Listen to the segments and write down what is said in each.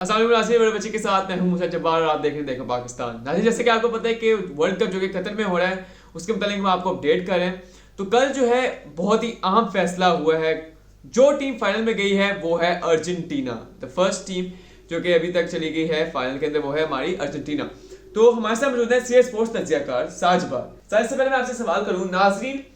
अस्सलाम वालेकुम नाज़रीन, बड़े बच्चे के साथ मैं हूं मुसा जब्बार और आप देख रहे हैं देखो पाकिस्तान। नाज़रीन, जैसे कि आपको पता है कि वर्ल्ड कप जो कि कतर में हो रहा है उसके मुतालिक हम आपको अपडेट कर रहे हैं। तो कल जो है बहुत ही अहम फैसला हुआ है। जो टीम फाइनल में गई है वो है अर्जेंटीना। द फर्स्ट टीम जो कि अभी तक चली गई है फाइनल के अंदर वो है हमारी अर्जेंटीना। तो हमारे साथ मौजूद है सीए स्पोर्ट्स तज्जियाकार साजबार। साज से पहले मैं आपसे सवाल करूं नाज़रीन,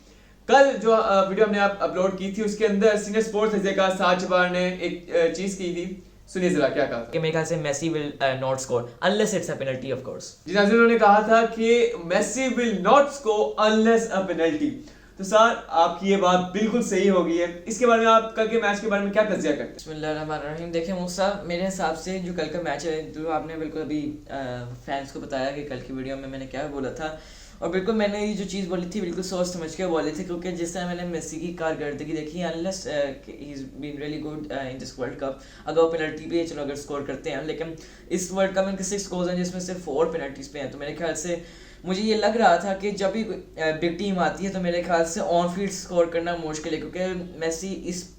कल जो वीडियो हमने अपलोड की थी उसके अंदर सीनियर स्पोर्ट्स तज्जियाकार साजबार ने एक चीज की थी, सुनिए जरा क्या कहा था। कि मेरे ख्याल से Messi will not score unless it's a penalty of course. जी नाज़रीन, उन्होंने कहा था कि Messi will not score unless a penalty. तो सर आपकी ये बात बिल्कुल सही हो गई है। इसके बारे में आप कल के मैच के बारे में क्या तज्जिया करते हैं? बिस्मिल्लाहिर्रहमानिर्रहीम। देखिए मूसा, मेरे हिसाब से जो कल का मैच है, जो आपने बिल्कुल अभी फैंस को बताया कि कल की वीडियो में मैंने क्या बोला था, और बिल्कुल मैंने ये जो चीज़ बोली थी बिल्कुल सोच समझ के बोली थी, क्योंकि जिस तरह मैंने मेसी की कारकर्दगी देखी, unless he is been really good in this world cup. अगर वो पेनल्टी पे चलो अगर स्कोर करते हैं, लेकिन इस वर्ल्ड कप में 6 गोल्स हैं जिसमें से 4 पेनल्टीज पे हैं। तो मेरे ख्याल से मुझे ये लग रहा था कि जब भी बिग टीम आती है तो मेरे ख्याल से ऑन फील्ड स्कोर करना मुश्किल है, क्योंकि मेसी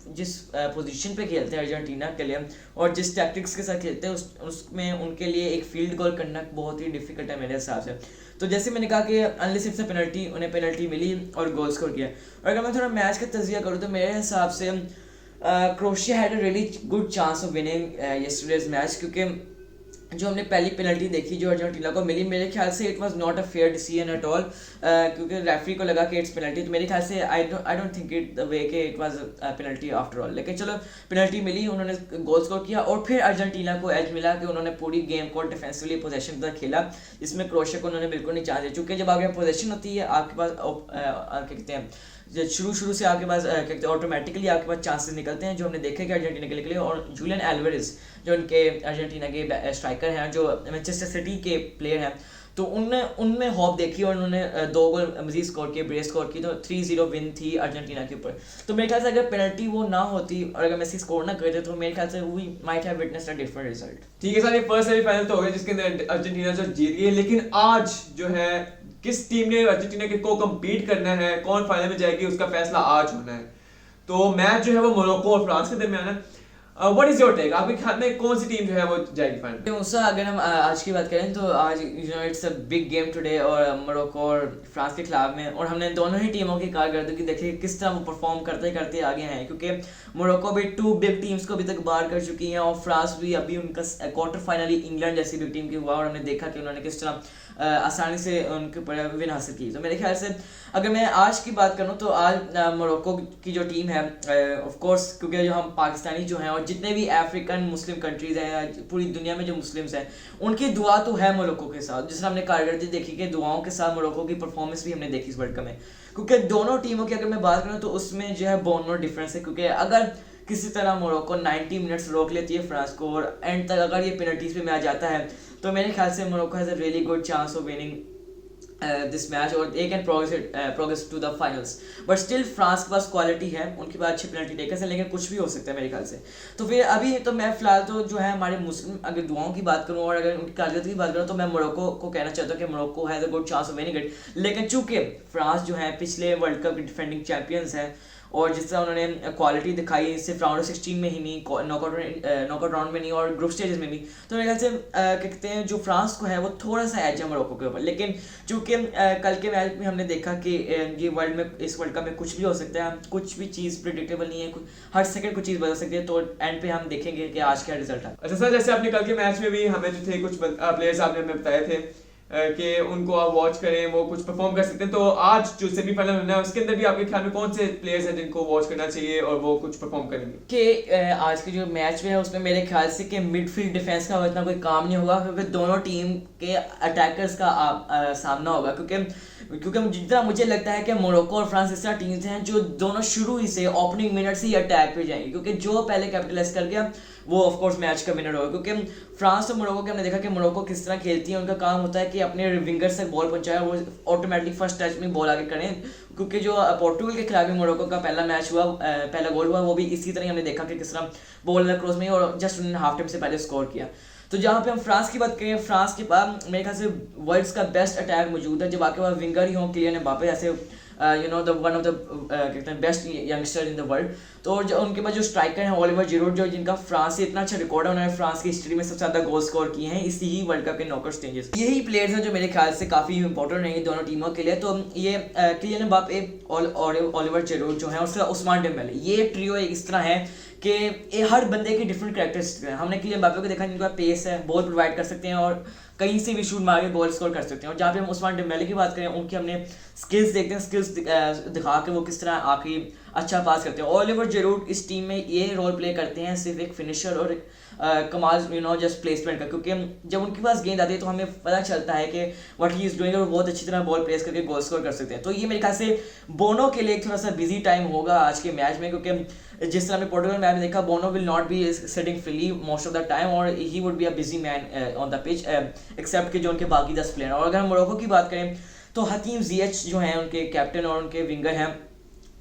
जिस पोजीशन पे खेलते हैं अर्जेंटीना के लिए और जिस टैक्टिक्स के साथ खेलते हैं उसमें उनके लिए एक फील्ड गोल करना बहुत ही डिफिकल्ट है मेरे हिसाब से। तो जैसे मैंने कहा कि अनलेस इट्स अ पेनल्टी, उन्हें पेनल्टी मिली और गोल स्कोर किया। और अगर मैं थोड़ा मैच का तजिया करूँ तो मेरे हिसाब से Croatia had a really good chance of winning yesterday's match, क्योंकि जो हमने पहली पेनल्टी देखी जो अर्जेंटीना को मिली, मेरे ख्याल से it was not a fair decision at all, क्योंकि रेफरी को लगा कि इट्स पेनल्टी। तो मेरे ख्याल से I don't think it the way कि it was penalty after all. लेकिन चलो पेनल्टी मिली, उन्होंने गोल स्कोर किया और फिर अर्जेंटीना को एज मिला कि उन्होंने पूरी गेम को डिफेंसिवली पोजेशन तक खेला, जिसमें क्रोएशिया को उन्होंने बिल्कुल नहीं चांस दिया। चूँकि जब आगे पोजेशन होती है आपके पास क्या कहते हैं, शुरू से आपके पास ऑटोमेटिकली आपके पास चांसेस निकलते हैं, जो हमने देखे कि अर्जेंटीना के लिए। और जूलियन एल्वारेज जो उनके अर्जेंटीना के स्ट्राइकर हैं, जो मैनचेस्टर सिटी के प्लेयर हैं, तो उनमें होप देखी और उन्होंने 2 गोल मजीद स्कोर किए, ब्रेस स्कोर की, तो 3-0 विन थी अर्जेंटीना के ऊपर। तो मेरे ख्याल से अगर पेनल्टी वो ना होती और अगर मेसी स्कोर ना करते तो मेरे ख्याल से we might have witnessed a different result. ठीक है सर, ये फर्स्ट सेमीफाइनल तो हो गया जिसके अंदर अर्जेंटीना जो जीत गई, लेकिन आज जो है किस टीम ने अर्जेंटीना के को कम्पीट करना है, कौन फाइनल में जाएगी, उसका फैसला आज होना है। तो मैच जो है वो मोरक्को और फ्रांस के दरमियान है। What is your take? आपके ख्याल में कौन सी टीम जो है वो जाएगी फाइनल? मूसा, अगर हम आज की बात करें तो आज it's a big game today, और मोरक्को और फ्रांस के खिलाफ में, और हमने दोनों ही टीमों की कारकर्दगी देखी किस तरह वो परफॉर्म करते करते आगे हैं, क्योंकि मोरक्को भी 2 बिग टीम्स को अभी तक बाहर कर चुकी हैं और फ्रांस भी अभी उनका क्वार्टर फाइनली इंग्लैंड जैसी बिग टीम की हुआ, और हमने देखा कि उन्होंने किस तरह आसानी से उनके ऊपर विन हासिल की। तो मेरे ख्याल से अगर मैं आज की बात करूं तो आज मोरक्को की जो टीम है, ऑफ कोर्स क्योंकि जो हम पाकिस्तानी जो हैं और जितने भी अफ्रीकन मुस्लिम कंट्रीज़ हैं, पूरी दुनिया में जो मुस्लिम्स हैं, उनकी दुआ तो है मोरक्को के साथ। जिस तरह हमने कारकर्दगी देखी कि दुआओं के साथ मोरक्को की परफॉर्मेंस भी हमने देखी इस वर्ल्ड कप में, क्योंकि दोनों टीमों की अगर मैं बात करूँ तो उसमें जो है बोन नो डिफरेंस है। क्योंकि अगर किसी तरह मोरक्को 90 मिनट्स रोक लेती है फ्रांस को और एंड तक अगर ये पेनल्टीज पे मैच जाता है, तो मेरे ख्याल से Morocco has a really good chance of winning this match और they can progress to the finals. But still France के पास क्वालिटी है, उनके पास अच्छे पेनल्टी टेकर्स हैं, लेकिन कुछ भी हो सकता है मेरे ख्याल से। तो फिर अभी तो मैं फिलहाल तो जो है हमारे मुस्लिम अगर दुआओं की बात करूँ और अगर उनकी कारकर्दगी की बात करूँ तो मैं मोरक्को को कहना चाहता हूँ कि Morocco has a good chance of winning it. लेकिन चूँकि फ्रांस जो है पिछले वर्ल्ड कप के डिफेंडिंग चैंपियंस है, और जिस तरह उन्होंने क्वालिटी दिखाई सिर्फ राउंड ऑफ 16 में ही नहीं, नॉकआउट राउंड में नहीं और ग्रुप स्टेजेस में भी, तो मेरे ख्याल से कहते हैं जो फ्रांस को है वो थोड़ा सा एज है मोरक्को के ऊपर। लेकिन चूँकि कल के मैच में हमने देखा कि ये इस वर्ल्ड कप में कुछ भी हो सकता है, कुछ भी चीज़ प्रिडिक्टेबल नहीं है, हर सेकंड कुछ चीज़ बदल सकती है। तो एंड पे हम देखेंगे कि आज क्या रिजल्ट है। अच्छा सर, जैसे आपने कल के मैच में भी हमें जो थे कुछ प्लेयर्स आपने हमें बताए थे कि उनको आप वॉच करें, वो कुछ परफॉर्म कर सकते हैं। तो आज जो सेमीफाइनल होना है उसके अंदर भी आपके ख्याल में कौन से प्लेयर्स हैं जिनको वॉच करना चाहिए और वो कुछ परफॉर्म करेंगे? कि आज के जो मैच में है उसमें मेरे ख्याल से कि मिडफील्ड डिफेंस का इतना कोई काम नहीं होगा, क्योंकि दोनों टीम के अटैकर्स का सामना होगा। क्योंकि जितना मुझे लगता है कि मोरक्को और फ्रांस इस तरह टीम्स हैं जो दोनों शुरू ही से ओपनिंग मिनट से ही अटैक पे जाएंगे, क्योंकि जो पहले कैपिटलाइज कर गया वो ऑफ कोर्स मैच का विनर होगा। क्योंकि फ्रांस और मोरक्को के हमने देखा कि मोरक्को किस तरह खेलती है, उनका काम होता है कि अपने विंगर से बॉल पहुंचाए, वो ऑटोमेटिकली फर्स्ट टच में बॉल आगे करें। क्योंकि जो पोर्टुगल के खिलाफ मोरक्को का पहला मैच हुआ, पहला गोल हुआ, वो भी इसी तरह हमने देखा कि किस तरह बॉल क्रॉस में और जस्ट उन्होंने हाफ टाइम से पहले स्कोर किया। तो जहाँ पे हम फ्रांस की बात करें, फ्रांस के पास मेरे ख्याल से वर्ल्ड्स का बेस्ट अटैक मौजूद है। जब आपके पास विंगर ही हों, किलियन एम्बापे जैसे you know the one of the कहते हैं best youngster in the world. तो जो उनके पास जो स्ट्राइकर है ओलिवर जिरूड, जो जिनका फ्रांस से इतना अच्छा रिकॉर्ड है, उन्होंने फ्रांस की हिस्ट्री में सबसे ज्यादा गोल स्कोर किए हैं इसी ही वर्ल्ड कप के नॉकआउट स्टेजेस। यही प्लेयर्स हैं जो मेरे ख्याल से काफी इंपॉर्टेंट रहेंगे दोनों टीमों के लिए। तो ये किलियन एम्बाप्पे, ओलिवर जिरूड जो है, उसका उस्मान डेम्बेले, ये ट्रियो एक इस तरह है कि ये हर बंदे की डिफरेंट कैरेक्टरिस्टिक्स हैं। हमने किलियन एम्बाप्पे को देखा जिनका पेस है, बॉल प्रोवाइड कर सकते हैं और कहीं से भी शूट मार के गोल स्कोर कर सकते हैं। और जहाँ पे हम उस्मान डेम्बेले की बात करें, उनकी हमने स्किल्स देखते हैं, स्किल्स दिखा के वो किस तरह आखिरी अच्छा पास करते हैं। ओलिवर जिरूड इस टीम में ये रोल प्ले करते हैं सिर्फ एक फिनिशर और कमाल यू नो जस्ट प्लेसमेंट का, क्योंकि जब उनके पास गेंद आती है तो हमें पता चलता है कि व्हाट ही इज डूइंग और बहुत अच्छी तरह बॉल प्लेस करके गोल स्कोर कर सकते हैं। तो ये मेरे ख्याल से बोनो के लिए एक थोड़ा सा बिजी टाइम होगा आज के मैच में, क्योंकि जिस तरह हमने पोर्टुगल मैच में देखा, Bono will not be sitting freely most of the time और he would be a busy man on the pitch except कि जो उनके बाकी 10 प्लेयर। और अगर हम मोरक्को की बात करें तो हकीम जियच जो हैं उनके कैप्टन और उनके विंगर हैं,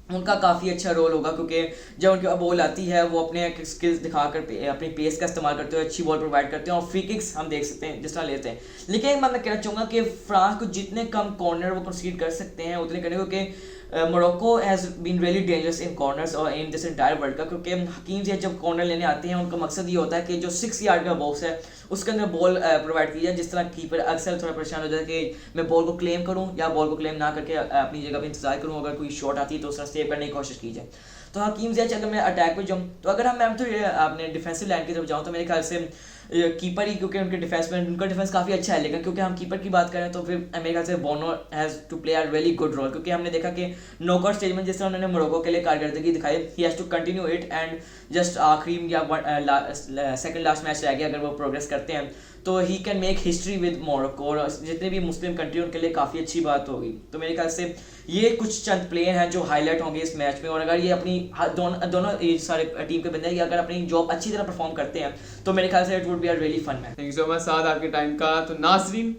उनका काफ़ी अच्छा रोल होगा, क्योंकि जब उनके पास बॉल आती है वो अपने स्किल्स दिखाकर अपनी पेस का इस्तेमाल करते हुए अच्छी बॉल प्रोवाइड करते हैं और फ्री किक्स हम देख सकते हैं जिस तरह लेते हैं। लेकिन मैं कहना चाहूँगा कि फ्रांस को जितने कम कॉर्नर वो कंसीड कर सकते हैं उतने करने, क्योंकि Morocco has been really dangerous in corners और in this entire World Cup, क्योंकि हकीम जी जब कॉर्नर लेने आते हैं उनका मकसद ये होता है कि जो 6 यार्ड का बॉक्स है उसके अंदर बॉल प्रोवाइड की जाए। जिस तरह कीपर अक्सर थोड़ा परेशान हो जाता है कि मैं बॉल को क्लेम करूं या बॉल को क्लेम ना करके अपनी जगह पे इंतजार करूं, अगर कोई शॉट आती है तो उसका सेव करने की कोशिश की जाए। तो हकीम जी अगर मैं अटैक पे जाऊँ तो अगर हम मैम तो अपने डिफेंसिव लाइन की तरफ जाऊँ तो मेरे ख्याल से कीपर ही, क्योंकि उनके डिफेंस में उनका डिफेंस काफ़ी अच्छा है, लेकिन क्योंकि हम कीपर की बात करें तो फिर मेरे ख्याल से Bono has to play a really good role, क्योंकि हमने देखा कि नॉकआउट स्टेज में जिस तरह उन्होंने मोरक्को के लिए कारकर्दगी दिखाई, he has to continue it and just आखिरी या सेकंड लास्ट मैच रह गया, अगर वो प्रोग्रेस करते हैं तो he can make history with Morocco और जितने भी मुस्लिम कंट्री उनके लिए काफ़ी अच्छी बात होगी। तो मेरे ख्याल से ये कुछ चंद प्लेयर हैं जो हाईलाइट होंगे इस मैच में, और अगर ये अपनी दोनों ये सारे टीम के बंदे अगर अपनी जॉब अच्छी तरह परफॉर्म करते हैं तो मेरे ख्याल से it would be a really fun match. Thank you so much साथ आपके टाइम का। तो नाजरीन,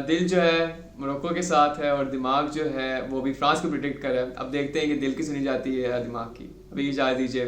दिल जो है मोरक्को के साथ है और दिमाग जो है वो भी फ्रांस को प्रिडिक्ट कर रहा है। अब देखते हैं कि दिल की सुनी जाती है या दिमाग की। अभी इजाज़त दीजिए।